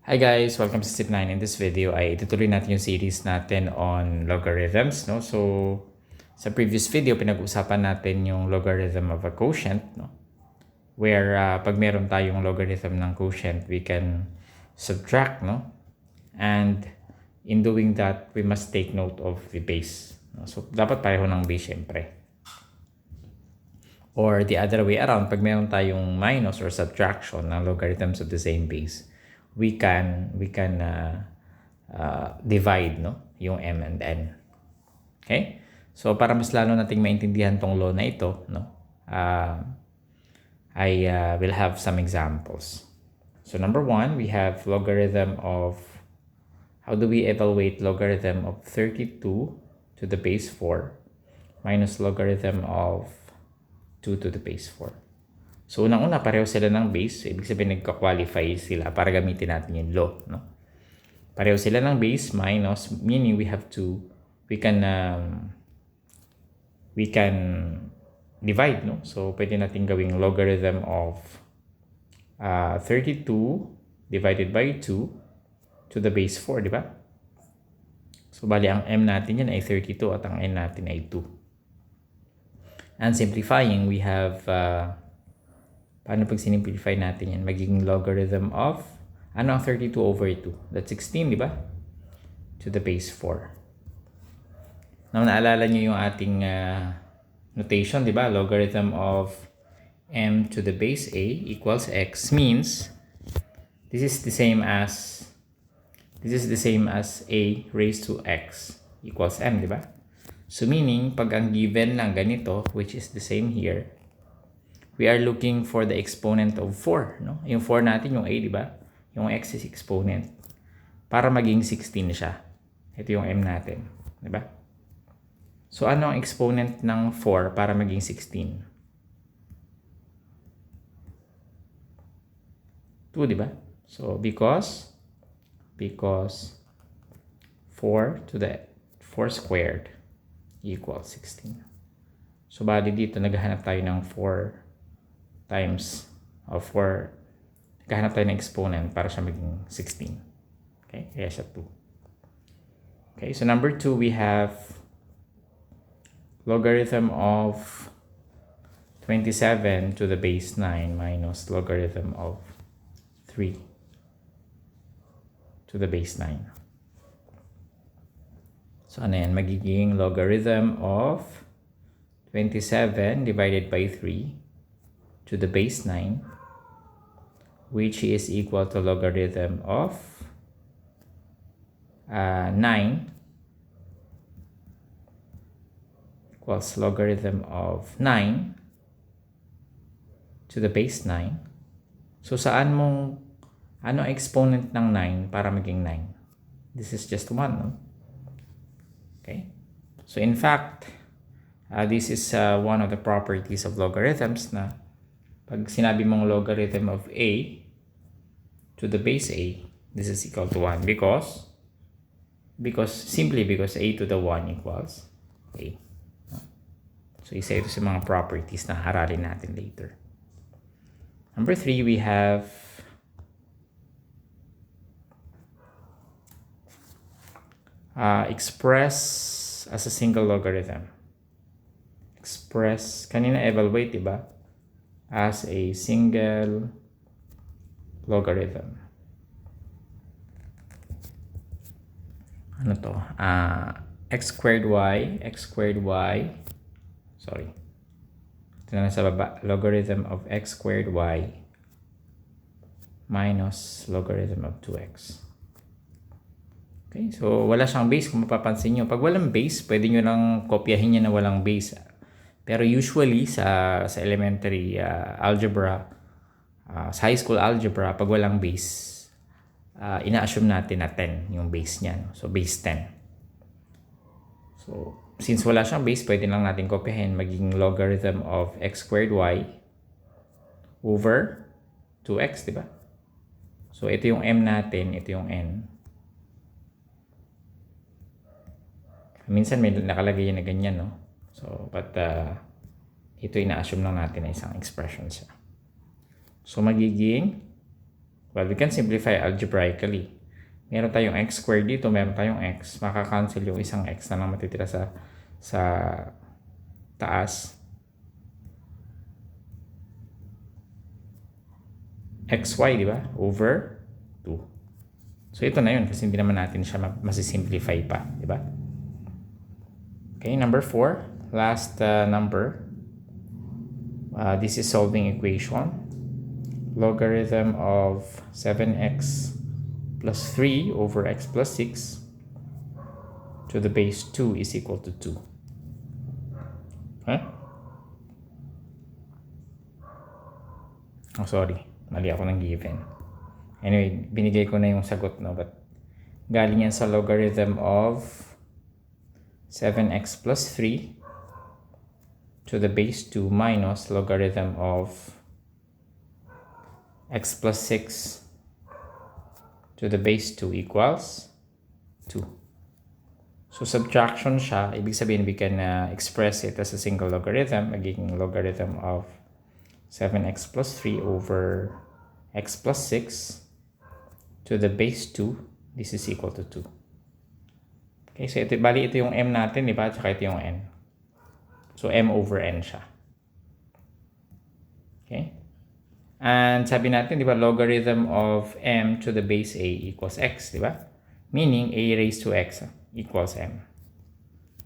Hi guys! Welcome to Step 9. In this video ay itutuloy natin yung series natin on logarithms. No? So, sa previous video, pinag-usapan natin yung logarithm of a quotient. No? Where pag meron tayong logarithm ng quotient, we can subtract. No? And in doing that, we must take note of the base. No? So, dapat pareho ng base syempre. Or the other way around, pag meron tayong minus or subtraction ng logarithms of the same base, we can divide yung m and n. Okay? So para mas lalo nating maintindihan tong law na ito, I will have some examples. So number 1, we have logarithm of, how do we evaluate logarithm of 32 to the base 4 minus logarithm of 2 to the base 4. So, unang-una, pareho sila ng base. Ibig sabihin, nagka-qualify sila para gamitin natin yung law. No? Pareho sila ng base minus, meaning we can divide. No? So, pwede natin gawing logarithm of 32 divided by 2 to the base 4, di ba? So, bali, ang m natin yan ay 32 at ang n natin ay 2. And simplifying, we have... paano pag sinimplify natin yan? Magiging logarithm of, ano ang 32 over 2? That's 16, di ba? To the base 4. Now, naalala nyo yung ating notation, di ba? Logarithm of m to the base a equals x means this is the same as a raised to x equals m, di ba? So, meaning, pag ang given lang ganito, which is the same here, we are looking for the exponent of 4, no? Yung 4 natin, yung a, di ba? Yung x is exponent. Para maging 16 siya. Ito yung m natin, di ba? So, ano ang exponent ng 4 para maging 16? 2, di ba? So, because 4 to the 4 squared equals 16. So, bali dito, naghahanap tayo ng 4 times of 4, naghahanap tayo ng exponent para siya maging 16. Okay, kaya siya 2. Okay, so number 2, we have logarithm of 27 to the base 9 minus logarithm of 3 to the base 9. So ano yan, magiging logarithm of 27 divided by 3 to the base 9, which is equal to logarithm of 9 equals logarithm of 9 to the base 9. So, ano exponent ng 9 para maging 9? This is just 1, no? Okay? So, in fact, this is one of the properties of logarithms na pag sinabi mong logarithm of a to the base a, this is equal to 1 because a to the 1 equals a. So, isa ito sa mga properties na haralin natin later. Number 3, we have express as a single logarithm. Express, kanina evaluate, diba? As a single logarithm. Ano to? X squared y, sorry. Ito na sa baba. Logarithm of x squared y minus logarithm of 2x. Okay, so wala siyang base kung mapapansin nyo. Pag walang base, pwede nyo lang kopyahin niya na walang base. Pero usually sa elementary algebra, sa high school algebra, pag walang base, ina-assume natin na 10 yung base niya. No? So base 10. So since wala siyang base, pwede lang natin kopyahin maging logarithm of x squared y over 2x, di ba? So ito yung m natin, ito yung n. Minsan may nakalagay na ganyan, no? So, but ito ina-assume lang natin na isang expression siya. So, magiging Well, we can simplify algebraically. Meron tayong x squared dito, meron tayong x. Makakancel yung isang x na lang matitira sa taas. xy, di ba? Over 2. So, ito na yun kasi hindi naman natin siya masisimplify pa, di ba? Okay, number 4. Last number. This is solving equation. Logarithm of 7x plus 3 over x plus 6 to the base 2 is equal to 2. Huh? Oh, sorry. Mali ako ng given. Anyway, binigay ko na yung sagot, no? But galing yan sa logarithm of 7x plus 3 to the base 2 minus logarithm of x plus 6 to the base 2 equals 2. So, subtraction siya. Ibig sabihin, we can express it as a single logarithm. Magiging logarithm of 7x plus 3 over x plus 6 to the base 2. This is equal to 2. Okay, so ito, bali ito yung m natin, di ba? Tsaka ito yung n. So, m over n siya. Okay? And sabi natin, di ba, logarithm of m to the base a equals x, di ba? Meaning, a raised to x equals m.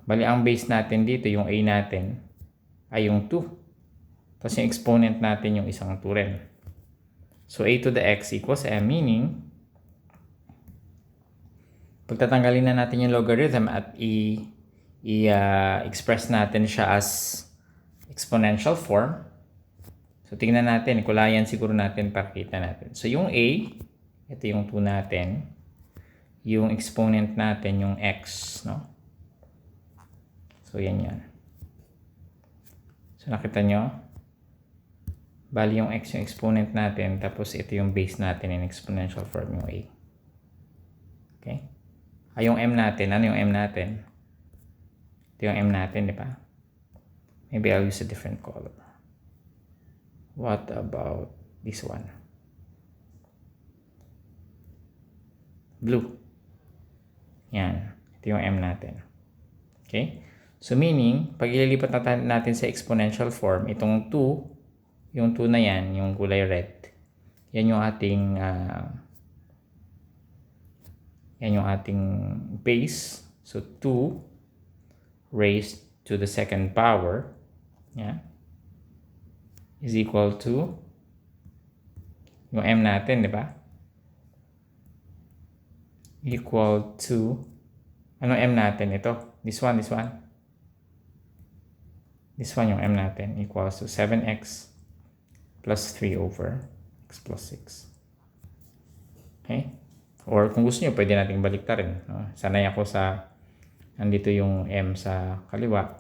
Bali, ang base natin dito, yung a natin, ay yung 2. Tapos yung exponent natin yung isang 2 rin. So, a to the x equals m, meaning, pagtatanggalin na natin yung logarithm at i-express natin siya as exponential form. So, tingnan natin. Kulayan siguro natin para kita natin. So, yung a, ito yung 2 natin. Yung exponent natin, yung x, no? So, yan yan. So, nakita nyo? Bali yung x yung exponent natin. Tapos, ito yung base natin in exponential form, yung a. Okay? Ay, yung m natin. Ano yung m natin? Ito yung m natin, di ba? Maybe I'll use a different color. What about this one? Blue. Yan. Ito yung m natin. Okay? So, meaning, pag ililipat natin sa exponential form, itong 2, yung 2 na yan, yung kulay red, yan yung ating base. So, 2 raised to the second power, yan, is equal to yung m natin, di ba? Equal to, ano m natin ito? This one. This one yung m natin equals to 7x plus 3 over x plus 6. Okay? Or kung gusto nyo, pwede natin baliktarin. No? Sanay ako sa, nandito yung m sa kaliwa.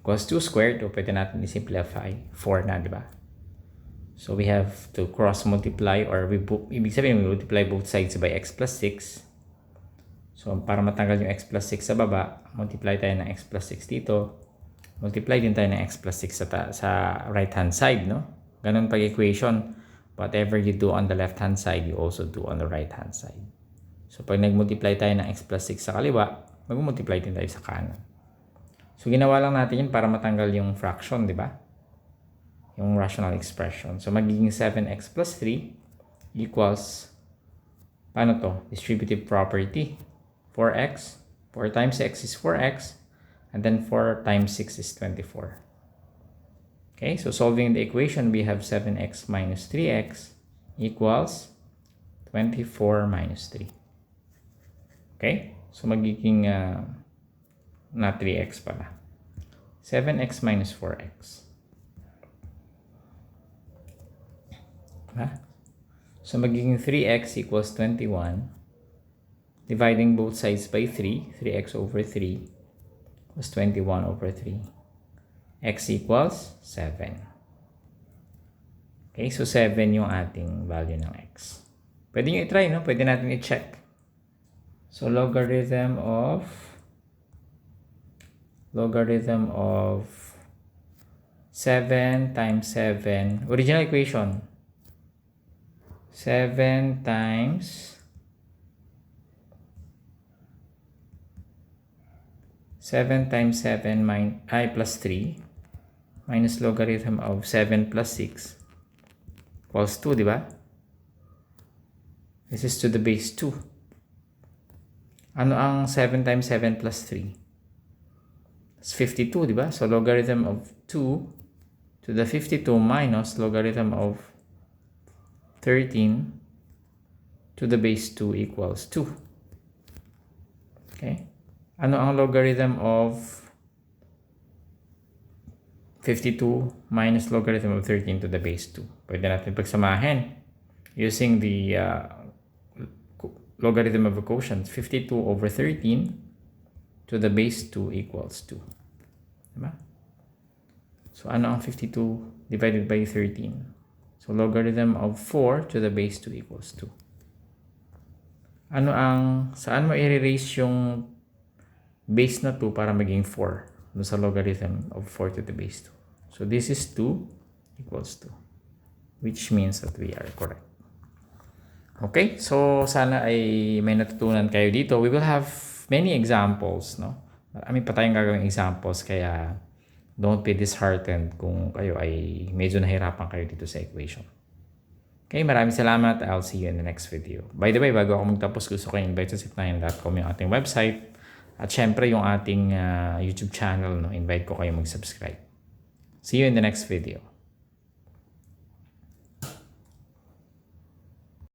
Equals 2 squared, o pwede natin i-simplify 4 na, di ba? So, we have to cross-multiply, or ibig sabihin, we multiply both sides by x plus 6. So, para matanggal yung x plus 6 sa baba, multiply tayo ng x plus 6 dito. Multiply din tayo ng x plus 6 sa right-hand side, no? Ganun pag-equation. Whatever you do on the left-hand side, you also do on the right-hand side. So, pag nag-multiply tayo ng x plus 6 sa kaliwa, mag-multiply din tayo sa kanan. So, ginawa lang natin yun para matanggal yung fraction, di ba? Yung rational expression. So, magiging 7x plus 3 equals, paano to? Distributive property. 4x. 4 times x is 4x. And then 4 times 6 is 24. Okay, so solving the equation, we have 7x minus 3x equals 24 minus 3. Okay, so magiging na 3x pala. 7x minus 4x. Diba? So magiging 3x equals 21. Dividing both sides by 3. 3x over 3 was 21 over 3. X equals 7. Okay, so 7 yung ating value ng x. Pwede nyo i-try, no? Pwede natin i-check. So, logarithm of 7 times 7. Original equation. 7 times 7 plus 3 minus logarithm of 7 plus 6 equals 2, di ba? This is to the base 2. Ano ang 7 times 7 plus 3? It's 52, di ba? So logarithm of 2 to the 52 minus logarithm of 13 to the base 2 equals 2. Okay? Ano ang logarithm of 52 minus logarithm of 13 to the base 2? Pwede natin pagsamahin using the logarithm of a quotient. 52 over 13 to the base 2 equals 2. Diba? So, ano ang 52 divided by 13? So, logarithm of 4 to the base 2 equals 2. Saan mo i-erase yung base na 2 para maging 4? Doon sa logarithm of 4 to the base 2. So, this is 2 equals 2. Which means that we are correct. Okay, so sana ay may natutunan kayo dito. We will have many examples, no? Marami pa tayong gagawing examples, kaya don't be disheartened kung kayo ay medyo nahirapan kayo dito sa equation. Okay, maraming salamat. I'll see you in the next video. By the way, bago ako magtapos, gusto ko invite sa zip9.com yung ating website. At syempre yung ating YouTube channel, no? Invite ko kayo mag-subscribe. See you in the next video.